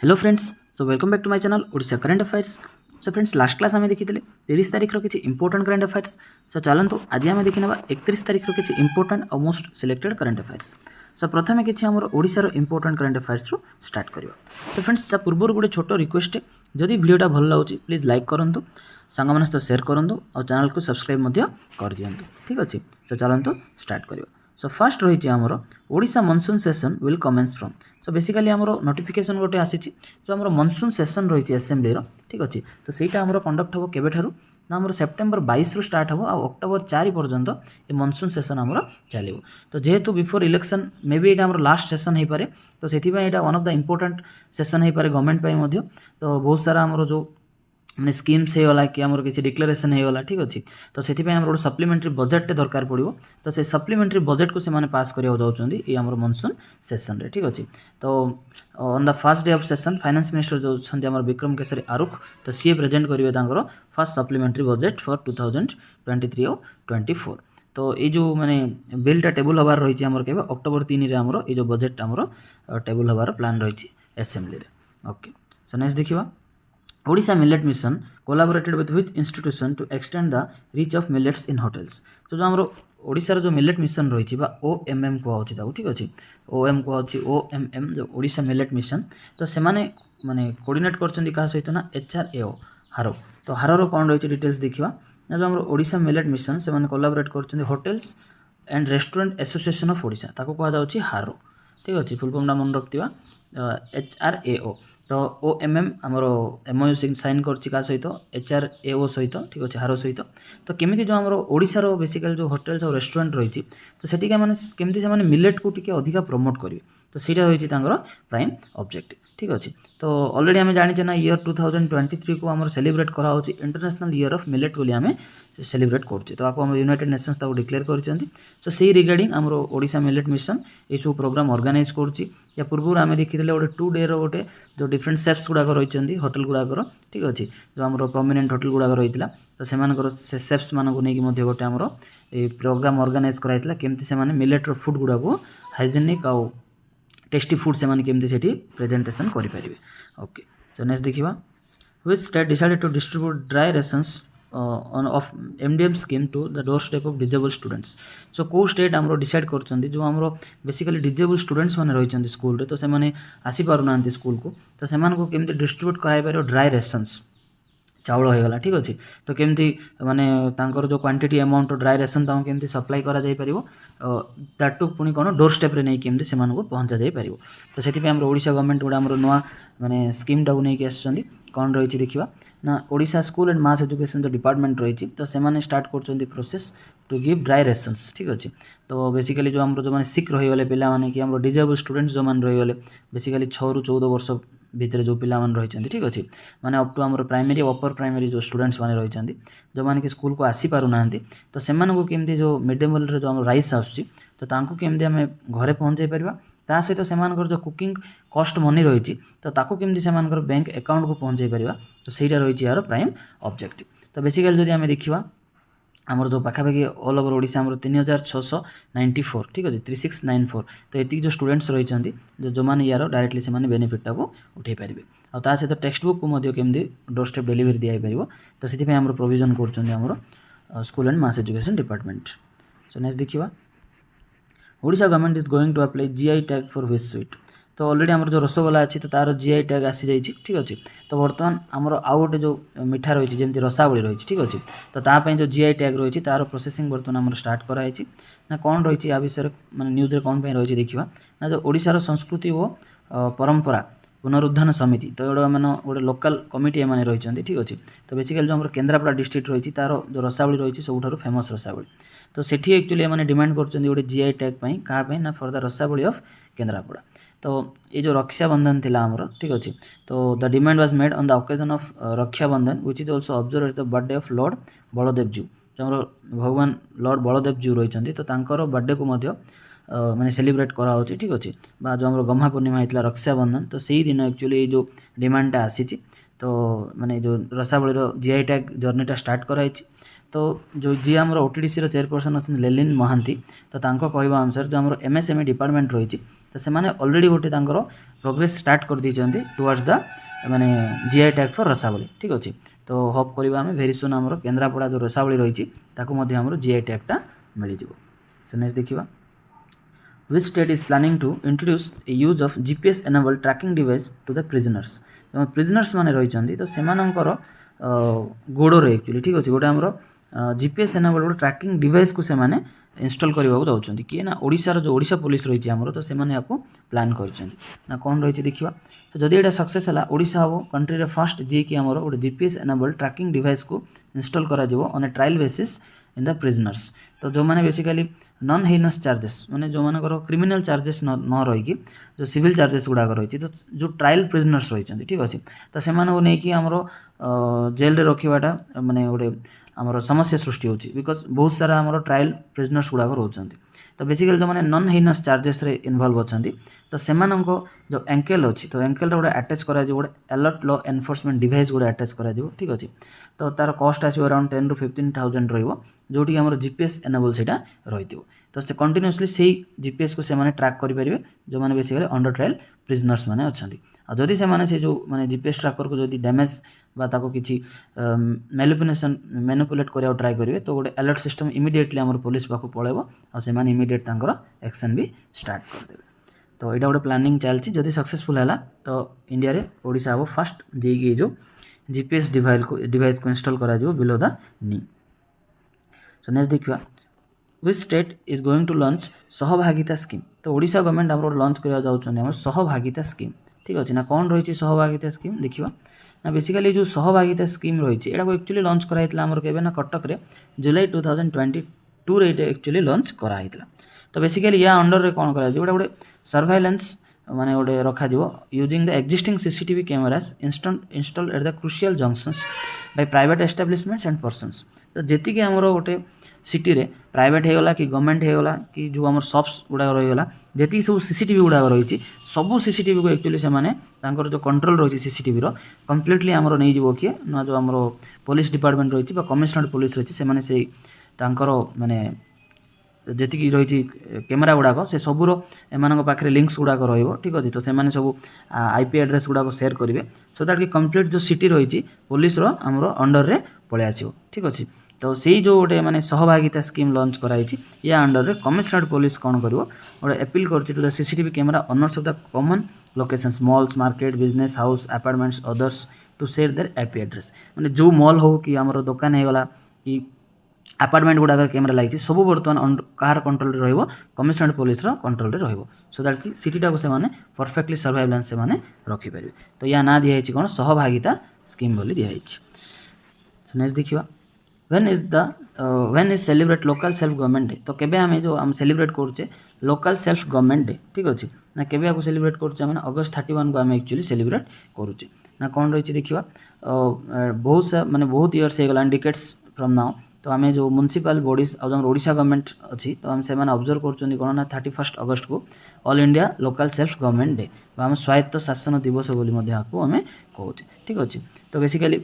Hello friends, so welcome back to my channel Odisha current affairs. So friends, last class आम देखी 30 तारीख किसी important current affairs. सो चलते आज आम देखी 31 तारीख किसी इंपोर्टेंट और मोस्ट सिलेक्टेड करंट अफेयर्स। सो प्रथम किसी आम ओडिशार इंपोर्टेंट करंट अफेयर्स स्टार्ट करवा। सो फ्रेंड्स, पूर्व गोटे छोट रिक्वेस्ट, जदि वीडियोटा भल लगे प्लीज लाइक करूँ, सांग मैंने सहित सेयार करूँ और चैनल को सब्सक्राइब कर दिंतु। ठीक अच्छे। सो चलते स्टार्ट करवा। सो फर्स्ट रही आमर Odisha monsoon season will commence from. So basically आमर नोटिफिकेशन गोटे आसी जो आम मनसून सेसन रही असेंबली। ठीक अच्छे। तो सहीटा आम कंडक्ट हम केवेठारू ना आम सेप्टेम्बर 22 रु स्टार्ट हम और अक्टोबर 4 पर्यंत ये मनसून सेसन आमर चलो। तो जेहेतु बिफोर इलेक्शन मे बी ये लास्ट सेसन हो पाए, तो से one of the important session हो पाए गवर्नमेंट। तो बहुत सारा आमर जो मैंने स्कीम्स होगा कि आमर किसी डिक्लेरेशन होगा। ठीक अच्छे। तो से गोटे सप्लीमेंटरी बजेट दरकार पड़ो। तो से सप्लीमेंटरी बजेट को से पास करने जाऊँगी ये आमर मनसून सेसन रे। ठीक अच्छे। तो on the first day of session finance minister जो अच्छा विक्रम केसरी आरुख, तो सी प्रेजेंट करेंगे फर्स्ट सप्लीमेंटरी बजेट फॉर 2023 और 24। तो ये जो मैंने बिलटा टेबुल हबार रही है के अक्टोबर 3 रे आमर ये जो बजेट आमर टेबुल हबार प्लान रही असेंबली रे। ओके। सो नेक्स्ट देखिए, Odisha millet mission collaborated with which institution to extend the reach of millets in hotels. तो जो आमर ओडिशार जो मिलेट मिशन रही OMM कहूँ। ठीक अच्छे। OM कहूँ OMM जो ओडिशा मिलेट मिशन। तो से माने कोऑर्डिनेट करछंती का सहित ना HRAO हारो। तो हारोर कौन रही डिटेल्स देखा। जो आमर ओडिशा मिलेट मिशन से माने कोलाबोरेट करछंती hotels and restaurant association of Odisha, ताको कहा जाउछि हारो। ठीक अच्छे। फुल फॉर्म मन रखिथिबा HRAO। तो OMM आमर MOU साइन कर सहित HRAO सहित। ठीक अच्छे। हारो सहित। तो केमी जो आमर ओडिशार बेसिकली जो होटेल्स और रेस्टोरेंट रही, तो सेटिका माने केमती से मिलेट को टिके अधिका प्रमोट करेंगे। तो सीटा रही प्राइम ऑब्जेक्टिव। ठीक अच्छे। तो ऑलरेडी आम जाने ना ईयर 2023 को आम सेलिब्रेट कराऊँ इंटरनेशनल ईयर ऑफ मिलेट बोली आम सेलिब्रेट करुचे। तो आपको यूनाइटेड नेशंस ताको डिक्लेयर कर। सो से रिगार्डिंग आमर ओडिशा मिलेट मिशन ये सब प्रोग्राम ऑर्गेनाइज करुच्ची। या पूर्व आम देखी गोटे 2 डे रोटे जो डिफरेंट सेप्स गुड़ाक रही होटेल गुड़ाकर। ठीक अच्छे। जो आम प्रोमिनेंट होटेल गुड़ाक रही है, तो से सेप्स मानक नहीं गोटे आमर ये प्रोग्राम ऑर्गेनाइज कराइला केमती से मिलेट्र फुड गुड़ाक हाइजेनिक आउ टेस्टी फुड से केमती से प्रेजेंटेशन करेंगे। ओके। सो नेक्स्ट देखा, which state decided to distribute dry rations of MDM scheme to the door step of disabled students. So कौ स्टेट आमर डिसाइड कर जो आमर बेसिकली डिजेबल स्टूडेंट्स मैंने रही स्कूल, तो से आसी पार ना स्कूल को, तो से केमती डिस्ट्रीब्यूट कराइपर ड्राई रेशंस चाउल होगा। ठीक अच्छे। तो केमती माने तांकर जो क्वांटिटी अमाउंट ड्राई रेशन ताऊ केमती सप्लाई करा जाई परिवो, दैट पुणी कौन डोर स्टेप रे नहीं केमती से पहुँचा जाई परिवो। तो से ओडिशा गवर्नमेंट गोटे आमर नुआ माने स्कीम टाक नहीं आसुँच कौन रही देखा ना Odisha school and mass education जो डिपार्टमेंट रही, तो से स्टार्ट कर process to give dry rations. ठीक अच्छे। तो बेसिकली जो आमर जो मैंने सिक रहीगले पिला माने कि आमर डिजेबल स्टूडेंट्स जो मैंने रहीगले बेसिकली 6 ରୁ 14 वर्ष भितर जो पिला रही। ठीक अच्छे। माने अप टू आमर प्राइमरी अपर प्राइमरी जो स्टूडेंट्स मैंने रही जो मैंने कि स्कूल को आसी पारु ना, तो से केमती जो मिड डे मील जो आम राइस आसूँ तो तांको केमती आम घरे पहुँचाई पारिबा, ता सहित से जो कुकिंग कॉस्ट मनी रही तो ताको केमती से बैंक अकाउंट को पहुँचाई पारिबा। तो सहीटा रही यार प्राइम ऑब्जेक्टिव। तो बेसिकली जब आम देखा आमर जो पाखापाखि ऑल ओवर ओडिशा आमर 3694। ठीक अच्छे। 3694। तो ये जो स्टूडेंट्स रही जो मैंने यार डायरेक्टली से बेनिफिट को उठे पारे और ता सहित टेक्स्ट बुक को केमती डोर स्टेप डिलीवरी दिखाई पार। तो से आम प्रोविजन कर school and mass education department. So next देखा, Odisha government is going to apply GI tag for which sweet. तो ऑलरेडी आमर जो रसगोला अच्छी तो तार GI टैग आसी जाइए। ठीक अच्छे। तो बर्तमान आमर आउ गोटे जो मिठा रही जमी रसावली रही। ठीक अच्छे। तो तापाई जो GI टैग रही तार प्रोसेसिंग बर्तमान आमर स्टार्ट कराई ना कौन रही या विषय मैंने न्यूज रे कौन रही देखा ना जो ओडिशार संस्कृति और परंपरा पुनरुद्धान समिति। तो ये मैंने गोटे लोकल कमिटी एम रही। ठीक अच्छे। तो बेसिकली जो आम केन्द्रापड़ा डिस्ट्रिक्ट रही तार जो रसावली रही सब फेमस रसावली। तो सेठी एक्चुअली मैंने डिमांड कर GI टैग क्या ना for the Rasabali of Kendrapara. तो ये जो रक्षाबंधन थिला आमर। ठीक अच्छे। तो the demand was made on the occasion of Rakshabandhan which is also observe at the birthday of lord Baldev जीव। जो आमर भगवान लॉर्ड बलदेव जीव रही तो तांकर बर्थडे को मैंने सेलिब्रेट कराऊँ। ठीक अच्छे। बा जो आमर गम्हा पूर्णिमा होता रक्षाबंधन, तो से दिन एक्चुअली जो डिमांडटा आसी, तो मैंने जो रसावली GI टैग जर्नीटा स्टार्ट कराई। तो जो जी आमर OTDC चेयरपर्सन अच्छा लेलिन महांती, तो कहवा अनुसार जो आमर MSME डिपार्टमेंट रही तो सेमाने ऑलरेडी गोटे प्रोग्रेस स्टार्ट कर दी टुवर्ड्स द माने जीआई टैग फॉर रसावली ठीक अच्छे। तो होप करवा आम भेरी सुन आम केन्द्रापड़ा जो रसावली रही आम जीआई टैगटा मिल जाव। सो नेक्स्ट देखा which state is planning to introduce a use of GPS enabled tracking device to the prisoners। तो प्रिजनर्स माने रही तो सेमानंकर गोड़े एक्चुअली ठीक अच्छे गोटे आमर GPS एनेबल गोटे ट्रैकिंग डिवाइस को सेमाने इंस्टॉल करने जाऊँच किए ना ओडिशार जो ओडिशा पुलिस रही आमर तो सेमाने आपको प्लान कर कौन रही देखा। तो जदि यहाँ सक्सेस है ओडिशा हम कंट्री फर्स्ट जी कि आमर गोटे GPS एनेबल ट्रैकिंग डिवाइस को इंस्टॉल करा on A trial basis in the prisoners. तो जो मैंने बेसिकली नॉन हेइनस चार्जेस माने जो मानकर क्रिमिनल चार्जेस न रही जो सिविल चार्जेस गुड़ाक रही तो जो ट्रायल प्रिजनर्स रही ठीक अच्छे तो से नहीं आमर जेल रे रखाटा माने गोटे आमर समस्या सृष्टि होची बिकज बहुत सारा आमर ट्रायल प्रिजनर्स गुड़ाक रोचंती। तो बेसिकली जो मैंने नॉन हेइनस चार्जेस रे इन्वॉल्व अच्छा तो सेमानंको जो एंकेल अच्छी तो एंकेल गोटे अटैच करा गोटे अलर्ट लॉ एनफोर्समेंट डिवाइस गोटे अटैच करा ठीक अच्छे। तो तार कस्ट आसो अराउंड 10,000 to 15,000 रोटी आमर जीपीएस एनेबल से रही तो से कंटिन्यूअसली से जीपीएस को से ट्रैक करेंगे जो मैंने बेसिकली अंडर ट्रायल प्रिजनर्स मैंने अच्छा। और जदि से जो मैंने जीपीएस ट्रैकर को जदि डैमेज किसी मैनिपुलेट करा ट्राए करेंगे तो गोटे अलर्ट सिस्टम इमिडिएटली आम पुलिस पाक पड़े और से इमिडिएट एक्शन भी स्टार्ट करदे। तो यहाँ गोटे प्लानिंग चलती जदि सक्सेसफुल है तो इंडिया रे ओडिशा हम फास्ट जी जो जीपीएस डिवाइस को इंस्टॉल करा below the knee. So next देखा which state is going to launch Sahabhagita scheme. तो ओडिशा गवर्नमेंट आम लॉन्च करा जाऊँ सहभागिता स्कीम ठीक अच्छे ना कौन रही सहभागिता स्कीम देखा ना बेसिकली जो सहभागिता स्कीम रही है एक्चुअली लॉन्च कराइला आमर केबे ना कटक रे जुलाई 2022 रे एक्चुअली लॉन्च कराइला। तो बेसिकली या अंडर रे कौन करा गोटे सर्वाइलेंस माने गोटे रखा using the existing CCTV cameras installed at the crucial junctions by private establishments and persons. तो जी आमर गोटे सिटी रे प्राइवेट होगला कि गवर्नमेंट होगला कि जो आम शॉप्स गुड़ाक रहीगला जी सब सीसीटीवी गुड़ाक रही सबू सीसीटीवी को एक्चुअली से जो कंट्रोल रही सीसीटीवी कंप्लीटली आमर नहीं जीव किए ना जो आमर पुलिस डिपार्टमेंट रही कमिशनरेट पुलिस रही से माने जी रही कैमेरा गुड़ाक से सबूर एम पाखे लिंक्स गुड़ाक ठीक अच्छे। तो से सब आईपी एड्रेस गुड़ाक सेयर करेंगे सो दैट कि कंप्लीट जो सिटी रही पुलिस आमर अंडर रे पलि आसो ठीक अच्छे। तो से जो गोटे माने सहभागिता स्कीम लॉन्च कराई या अंडर रे कमिशनरेट पुलिस कौन कर गोटे अपील कर to the CCTV camera owners of the common locations malls market business house apartments others to share their IP address. माने जो मॉल हो कि आमर दुकान होगला कि अपार्टमेंट गुड़ाक कैमेरा लगी सब बर्तमान कार कंट्रोल रही कमिशनरेट पुलिस कंट्रोल रही सो दैट कि सिटीटा को से परफेक्टली सर्वाइलेंस से रखिपारे। तो या ना दिखाई कौन सहभागिता स्कीम बोली दिखाई। सो नेक्स्ट देखा when is celebrate local self government day. तो केबे आम जो आम सेलिब्रेट करुचे लोकल सेल्फ गवर्नमेंट डे ठीक अच्छे ना केबे आपको सेलिब्रेट करुचे मैंने अगस्त 31 को आम एक्चुअली सेलिब्रेट करुचे ना कौन रही देखा बहुत सा माने बहुत इयर्स होगा डिकेट्स फ्रॉम नाउ। तो आम जो म्युनिसिपल बॉडीज और ओडिशा गवर्नमेंट अच्छी तो आम से ऑब्जर्व कर कौन ना 31 अगस्त को all India local self government day आम स्वायत्त शासन दिवस बोली आम कहे ठीक अच्छे। तो basically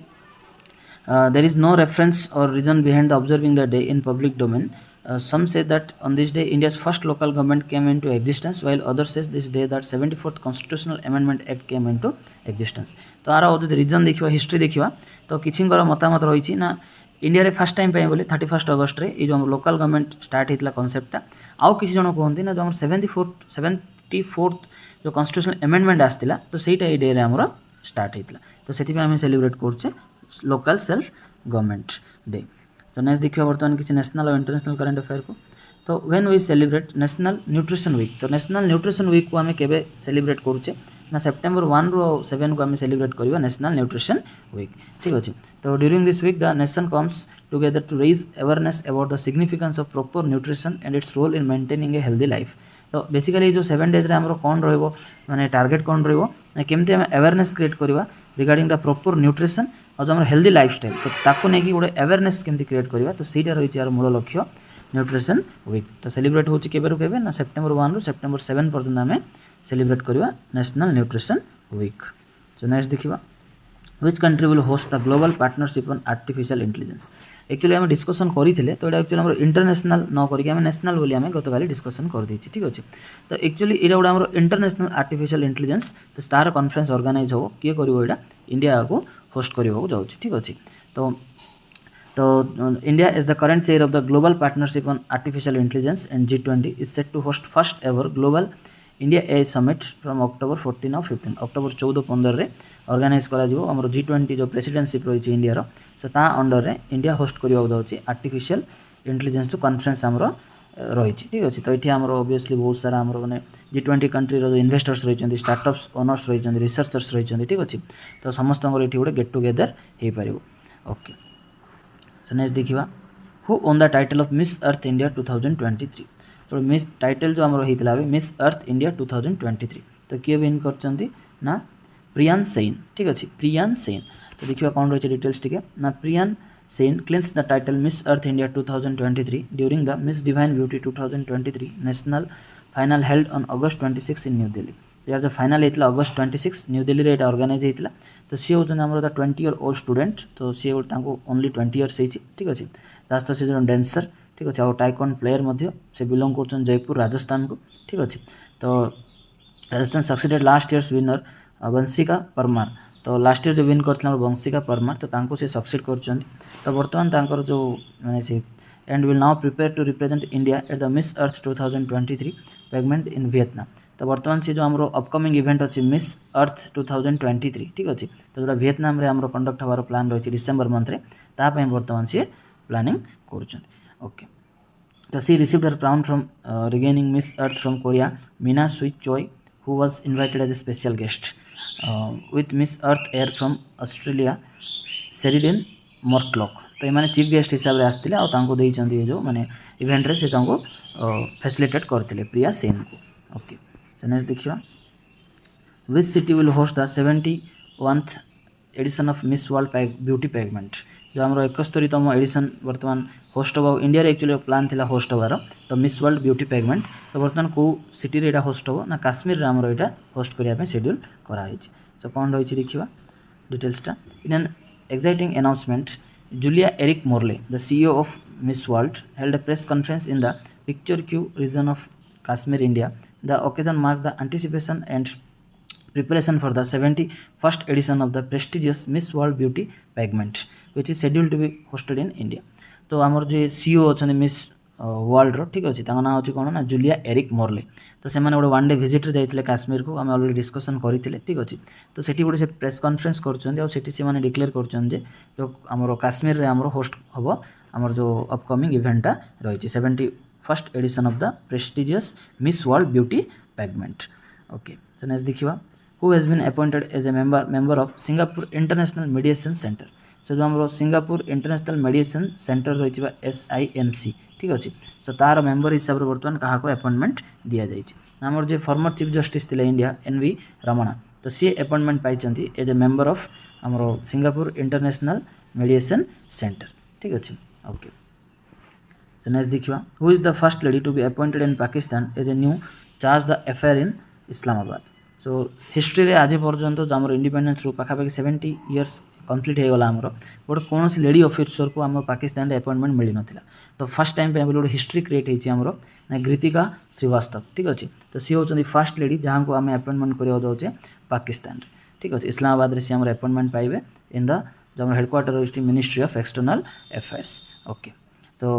there is no reference or reason behind the observing the day in public domain. Some say that on this day India's first local government came into existence, while others says this day that 74th Constitutional Amendment Act came into existence. तो are जो reason देखा history देखा तो किसी मतामत रही ना India रे first time बोली 31 अगस्त रे ये जो लोकल गवर्नमेंट स्टार्ट होता कनसेप्टा आउ किसी जन कहते ना जो आम 74th जो कन्स्टिट्यूशनल एमेंडमेंट आसला तो सहीटा ये डे रे आमर स्टार्ट होता तो से आम सेलिब्रेट करछे लोकल सेल्फ गवर्नमेंट डे। तो नेक्स्ट देखिए बर्तमान किसी नेशनल और इंटरनेशनल करंट अफेयर को। तो when we celebrate national nutrition week. तो नेशनल न्यूट्रिशन वीक को आम केबे सेलिब्रेट करुचे ना सेप्टेम्बर 1 ରୁ 7 को आम सेलिब्रेट करवा नेशनल न्यूट्रिशन वीक ठीक अच्छे। तो during this week the nation comes together to raise awareness about the significance of proper nutrition and its role in maintaining a healthy life. तो बेसिकली जो 7 डेज आम कौन रे टार्गेट कौन रमती आम अवेयरनेस क्रिएट करवा रिगार्डिंग द प्रॉपर न्यूट्रिशन और जो आम हेल्दी लाइफस्टाइल तो ताको नहीं गोटे अवेयरनेस केमती क्रिएट करवा तो सहीटा रही यार मूल लक्ष्य न्यूट्रिशन वीक। तो सेलिब्रेट होची केबे ना सेप्टेम्बर 1 ରୁ सेप्टेम्बर 7 पर्यंत आम सेलिब्रेट करवा national nutrition week. So next देखा which country will host the global partnership on artificial intelligence. Actually आम डिस्कसन करते तो ये एक्चुअली इंटरनेशनल न करके नेशनल बोली आम गत काली डिस्कसन कर देछि ठीक अच्छे। तो एक्चुअली ये गोटे आम इंटरनेशनल आर्टिफिशियल इंटेलिजेंस तो तार कॉन्फ्रेंस ऑर्गेनाइज हो किए कर इंडिया को होस्ट करने जाऊँ ठीक अच्छे। तो India is the current chair of the Global Partnership on Artificial Intelligence and G20 is set to host first ever Global India AI Summit from October 14 और 15 अक्टोबर 14-15 रे ऑर्गेनाइज करा जिवो हमरो G20 जो प्रेसिडेंटशिप रही इंडिया रो सो ता under रे India host करियो जाउची आर्टिफिशियल इंटेलिजेंस तो कॉन्फ्रेंस हमरो रही ठीक अच्छे। तो ये आमर ओबियसली बहुत सारा आमर मैंने G20 कंट्री रो इन्वेस्टर्स रही स्टार्टअप्स ओनर्स रही रिसर्चर्स रही ठीक अच्छे। तो समस्त ये गोटे गेट टुगेदर हो पार ओके। सो नेक्स्ट देखिए who own the title of Miss Earth India 2023 तो मिस टाइटल जो आमर होता है मिस अर्थ इंडिया 2023 तो किए विन कर ना प्रियान सेन ठीक अच्छे प्रियान सेन। तो देखिए कौन रही डिटेल्स टी ना Priyan Sen kilns the title Miss Earth India 2023 during the miss divine beauty 2023 national final held on August 26 in new Delhi. यार जो फाइनल होता August 26 न्यू दिल्ली रे ऑर्गेनाइज होता। तो सी हूँ आम 20 ईयर ओल्ड स्टूडेंट तो सी ओनली 20 ईयर्स ठीक अच्छे। तो सी जो डांसर ठीक अच्छे और टाइकॉन प्लेयर से बिलोंग कर जयपुर राजस्थान को ठीक अच्छे। तो Rajasthan succeeded last year's winner Vanshika Parmar तो लास्ट ईयर जो विन करते वंशिका परमार तो से सक्सीड कर। तो बर्तमान जो मैंने से and will now prepare to represent India at the Miss Earth 2023 pageant in Vietnam. तो बर्तमान से जो आम अपकमिंग इवेंट अच्छी मिस अर्थ 2023 ठीक अच्छे। तो जो वियतनाम रे आम कंडक्ट हबार प्लान रही डिसेम्बर मंथरे तापाई बर्तमान सी प्लानिंग कर ओके। तो सी received her crown from reigning Miss Earth from Korea Mina Sue Choi who was invited as a special guest with Miss Earth Air from Australia Sheridan Mortlock. तो ये chief guest हिसाब से आसते ये जो माने इवेंट रे से फैसिलिटेट करते प्रिया सेन को ओके। सो नेक्स्ट देखिए which city will host the 71th edition of Miss World beauty pageant जो आम 71तम एडिशन बर्तमान होस्ट हो इंडिया रे एक्चुअली प्लान थिला होस्ट होबार। तो मिस वर्ल्ड ब्यूटी पेगमेंट तो बर्तमान कौ सिटी रे होस्ट हो ना काश्मीर रे आमर एटा होस्ट करने शेड्यूल कराई। सो कौन रही देखिए डिटेल्सटा in an exciting announcement Julia Eric Morley, the CEO of Miss World, held a press conference in the Picture Queue region of Kashmir, India. The occasion marked the anticipation and preparation for the 71st edition of the prestigious Miss World Beauty Pageant, which is scheduled to be hosted in India. तो आमर जो CEO अच्छा miss world ठीक अच्छे ना हूँ कौन ना जूलिया एरिक मोर्ले। तो से गोटे वन डे विजिट जाते काश्मीर को आम अलरेडी डिस्कसन करते ठीक अच्छे। तो सेठी गोटे से प्रेस कॉन्फ्रेंस कर डिक्लेयर कर जो आमर काश्मीर रे आमर होस्ट हम आमर जो अपकमिंग इवेंटा रही 71st edition of the prestigious Miss World beauty pageant okay. So next देखिए who has been appointed as a member of Singapore International Mediation Centre. सो जो आम सिंगापुर इंटरनेशनल मेडिएशन सेंटर रही SIMC ठीक अच्छे। सो तार मेंबर हिसाब से बर्तमान क्या अपॉइंटमेंट दि जाए आमर जो फॉर्मर चीफ जस्टिस थे इंडिया NV रमणा तो सी अपॉइंटमेंट पाई एज ए मेंबर ऑफ आमर सिंगापुर इंटरनेशनल मेडिएशन सेंटर ठीक अच्छे ओके। सो नेक्स्ट देखिए who is the first lady to be appointed in Pakistan as a new charge the affair in Islamabad. So history रे आज पर्यंत जो आम इंडिपेंडेंस रू पाखापाखि 70 इयर्स कंप्लीट हो गला आमर बट कौन लेडी ऑफिसर को आम पाकिस्तान रे अपॉइंटमेंट मिल ना। तो फर्स्ट टाइम पे गोटे हिस्ट्री क्रिएट होती आमर ना घृतिका श्रीवास्तव ठीक अच्छे। तो सी होती फर्स्ट लेडी जहाँ को आम अपॉइंटमेंट करा जाऊे पाकिस्तान ठीक अच्छे इस्लामाबाद रे सी आम अपॉइंटमेंट पाइबे इन द जो हेडक्वार्टर रही ministry of external affairs okay. तो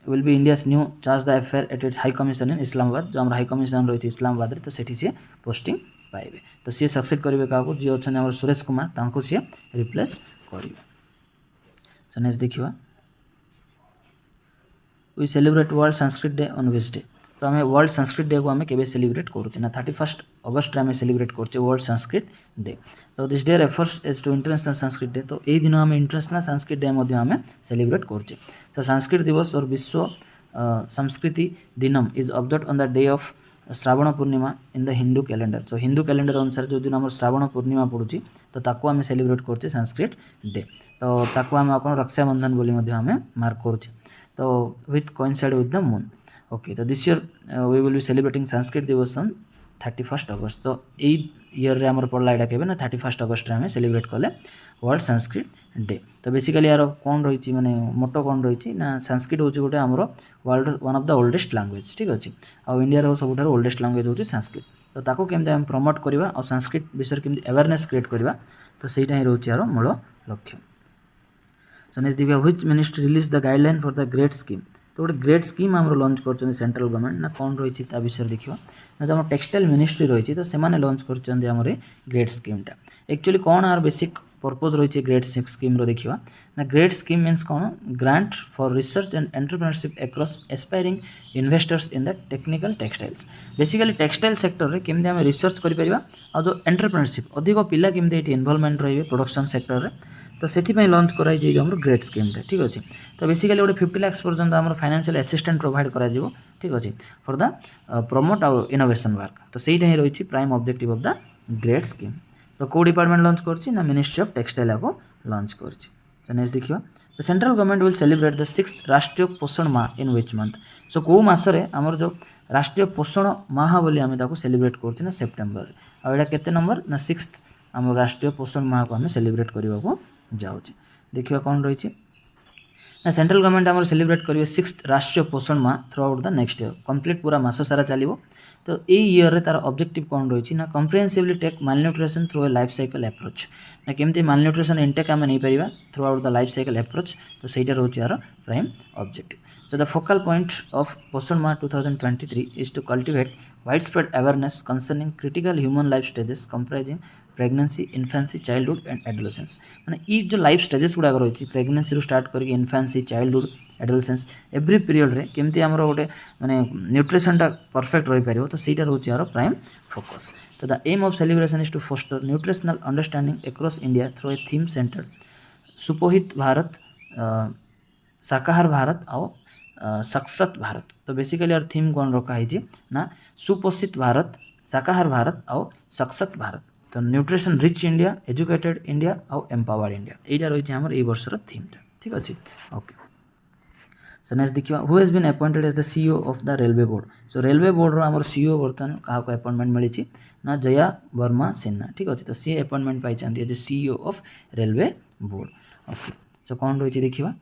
will be India's new charge the affair at its high commission in Islamabad जो आम हाई कमिशन रही इस्लामाबाद तो सेठी सी पोस्टिंग पाइबे। तो सी सक्सेड करेंगे क्या जी अच्छा सुरेश कुमार तांको सी रिप्लेस करेंगे। सो नेक्स्ट देखिए we celebrate world Sanskrit day on which day. तो आम वर्ल्ड संस्कृत डे को आम के सेलिब्रेट करुचे ना 31 अगस्ट आम सेलिब्रेट करचे वर्ल्ड संस्कृत डे। तो this day refers as to international Sanskrit day. तो यही दिन आम इंटरनेशनल संस्कृत डे आम सेलिब्रेट करचे। तो संस्कृत दिवस और Vishwa Sanskriti Dinam is observed on the day of Shravan Purnima in the Hindu calendar. सो हिंदू कैलेंडर अनुसार जो दिन आम श्रावण पूर्णिमा पड़ुची तो ताको आम सेलिब्रेट करचे संस्कृत डे। तो ताको आम अपन रक्षाबंधन बोली आम मार्क करचे। तो with coincide with the moon okay. तो this year we will be celebrating Sanskrit Diwas on 31 अगस्त। तो यही ईयर रे आमर पड़ला यहाँ केबे ना 31 अगस्त आम सेलिब्रेट कले वर्ल्ड संस्कृत डे। तो बेसिकली यार कौन रही माने मोटो कौन रही ना संस्कृत हूँ गोटे आमर world one of the oldest language ठीक अच्छे आउ इंडिया सब ओल्डेस्ट लैंग्वेज हूँ संस्कृत। तो ताको केमती आम प्रमोट करवा और संस्कृत विषय केमती अवेयरनेस क्रिएट करवा तो सहीटा ही रोचे यार मूल लक्ष्य। सो नेक्स्ट देखिए which ministry release the guideline for the grade scheme. तो गोटे ग्रेड स्कीम आम लॉन्च कर सेंट्रल गवर्नमेंट ना कौन रही विषय देखा ना तो टेक्सटाइल मिनिस्ट्री रही तो से लॉन्च कर ग्रेड स्कीमटा एक्चुअली कौन आर बेसिक पर्पज रही ग्रेड स्कीम देखा ना ग्रेड स्कीम मीन्स कौन grant for research and entrepreneurship across aspiring investors in the technical textiles. Basically textile sector में केमती आम रिसर्च करें और जो एंटरप्रेन्योरशिप अधिक पिला केमती इन्वॉल्वमेंट रही प्रोडक्शन सेक्टर में तो से लॉन्च कराई ग्रेड स्कीमटा ठीक अच्छे। तो बेसिकली गोटे 50 लाख पर्यटन आम फाइनेंशियल असिस्टेंट प्रोवाइड कर ठीक अच्छे फॉर द प्रमोट आउ इनोवेशन वर्क। तो सहीटा ही रही prime objective of the grade scheme. तो कौ डिपार्टमेंट लॉन्च कर मिनिस्ट्री ऑफ टेक्सटाइल को लॉन्च कर। नेक्स्ट देखिए the central government will celebrate the 6th राष्ट्रीय पोषण माह इन विच मंथ। सो कौ मसरे आमर जो राष्ट्रीय पोषण माह बोली आम सेलिब्रेट कर सेप्टेम्बर आटा केते नंबर ना 6th आम राष्ट्रीय पोषण माह को आम सेलिब्रेट करने को जाऊँचे। देखिए कौन रही ना सेंट्रल गवर्नमेंट आम सेलिब्रेट करेंगे 6th राष्ट्रीय पोषण माह through out the next year complete पूरा मास सारा चलो। तो यही ईयर तार ऑब्जेक्टिव कौन रही ना comprehensively tackle malnutrition through a life cycle approach ना केमती मालन्यूट्रिशन इंटेक आम नहीं पार throughout the life cycle approach. तो सहीटा रोचे यार prime objective. So the focal point of Poshan Maah 2023 is to cultivate widespread awareness concerning critical human life stages comprising pregnancy infancy childhood and adolescence. माने ये जो लाइफ स्टेजेस गुड़ाक रही pregnancy रू start करके infancy childhood adolescence every period रे केमती आमर गोटे माने न्यूट्रिशनटा परफेक्ट रही पार। तो सहीटा रोचे यार प्राइम फोकस। तो the aim of celebration is to foster nutritional understanding across India through a theme centre Suposhit Bharat शाकाहार भारत और सशक्त भारत। तो बेसिकली यार थीम कौन रखाई ना सुपोषित भारत शाकाहार भारत और सशक्त भारत। तो nutrition rich India educated India और एम्पावर्ड इंडिया यहाँ रही आम ये वर्षर थीमटा ठीक अच्छे ओके। सो नेक्स्ट देखिए who has been appointed as the CEO of the railway board. So railway board आम सीईओ बर्तमान क्या अपॉइंटमेंट मिली ना जया वर्मा सिन्हा ठीक अच्छे। तो सी अपॉइंटमेंट पाई as CEO of railway board okay. So कौन रही देखिए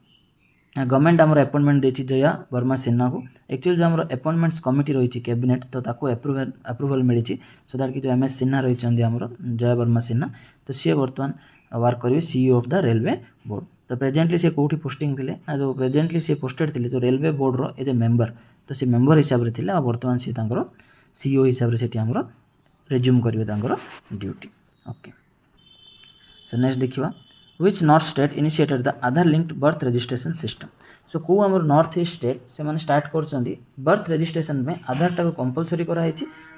गवर्नमेंट आमर अपॉइंटमेंट देती जया वर्मा सिन्हा को एक्चुअली जो आम अपॉइंटमेंट्स कमिटी रही कैबिनेट तो अप्रूवल मिली सो दैट कि जो एम एस सिन्हा रही आमर जया वर्मा सिन्हा तो सी बर्तमान वर्क करेंगे CEO of the railway board. तो प्रेजेंटली सी कौटी पोस्टिंग थे ना जो प्रेजेंटली सी पोस्टेड थे जो रेलवे बोर्ड रो एज ए मेंबर तो सी मेंबर हिसाब से थे बर्तमान सी सीईओ हिसाब से आमर रेज्यूम करेंगे ड्यूटी ओके। सो नेक्स्ट देखिए Which north state initiated the Aadhaar linked birth registration system। सो कौ आमर नॉर्थ ईस्ट स्टेट से स्टार्ट कर बर्थ रजिस्ट्रेशन में आधार टाक कंपलसरी कराई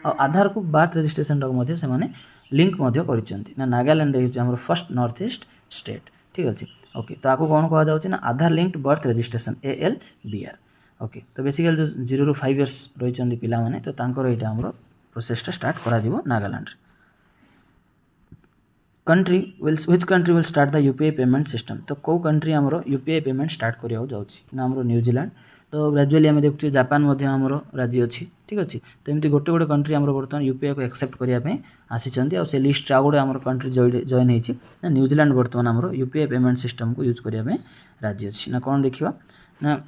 और आधार को बर्थ रजिस्ट्रेशन टाक से लिंक कर नागालैंड आमर फर्स्ट नॉर्थ ईस्ट स्टेट ठीक अच्छे ओके। तो आपको कौन कह जाऊँ ना Aadhaar linked birth registration ALBR okay. तो बेसिकली जो 0 ରୁ 5 years रही पिलाने तो यहाँ आमर प्रोसेसटा स्टार्ट करा Nagaland. Country which country will start the UPI payment system. तो कौ कंट्री आमर यूपीआई पेमेंट स्टार्ट करा ना आमर न्यूजीलैंड। तो ग्रेजुअली आम देखुचे जापान आमर राजी अच्छी ठीक अच्छे। तो एमती गोटे गोटे कंट्री आमर बर्तमान यूपीआई को एक्सेप्ट करने आसी और से लिस्ट आउ गोटे आमर कंट्री जॉइन होती ना न्यूजीलैंड बर्तमान आमर यूपीआई पेमेंट सिस्टम को यूज करने राजी अच्छी ना कौन देखा ना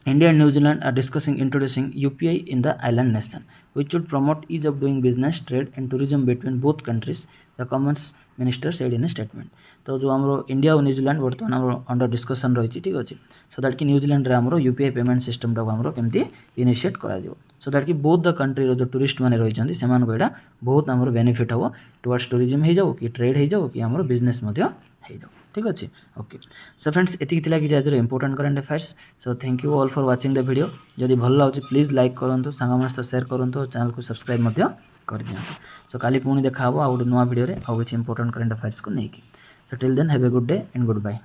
India and New Zealand are discussing introducing UPI in the island nation, which would promote ease of doing business, trade and tourism between both countries, the Commerce Minister said in a statement। तो जो आमर India और New Zealand बर्तमान आमर under discussion रही ठीक अच्छे so that कि न्यूजीलैंड रे आमर यूपीआई पेमेंट सिस्टम टाक आमर केमती इनिशिएट करा सो दैट कि बोथ द कंट्री जो टूरिस्ट मैंने रही से बहुत आमर बेनिफिट हम टुवर्ड्स टूरिज्म हो जाओ कि ट्रेड हो जाओ कि आमर बिजनेस हो जाओ ठीक अच्छे ओके। सो फ्रेंड्स एति कि आज important current affairs. So thank you all for watching the video. जदि भल लगे प्लीज लाइक करूँ सांग सहित शेयर करूँ चैनल को सब्सक्राइब कर दिखाँ। सो काली पुणी देखा आ गोटे नुआ वीडियो आउ किसी इंपोर्टेंट करंट अफेयर्स को लेकिन। So till then have a good day and good bye.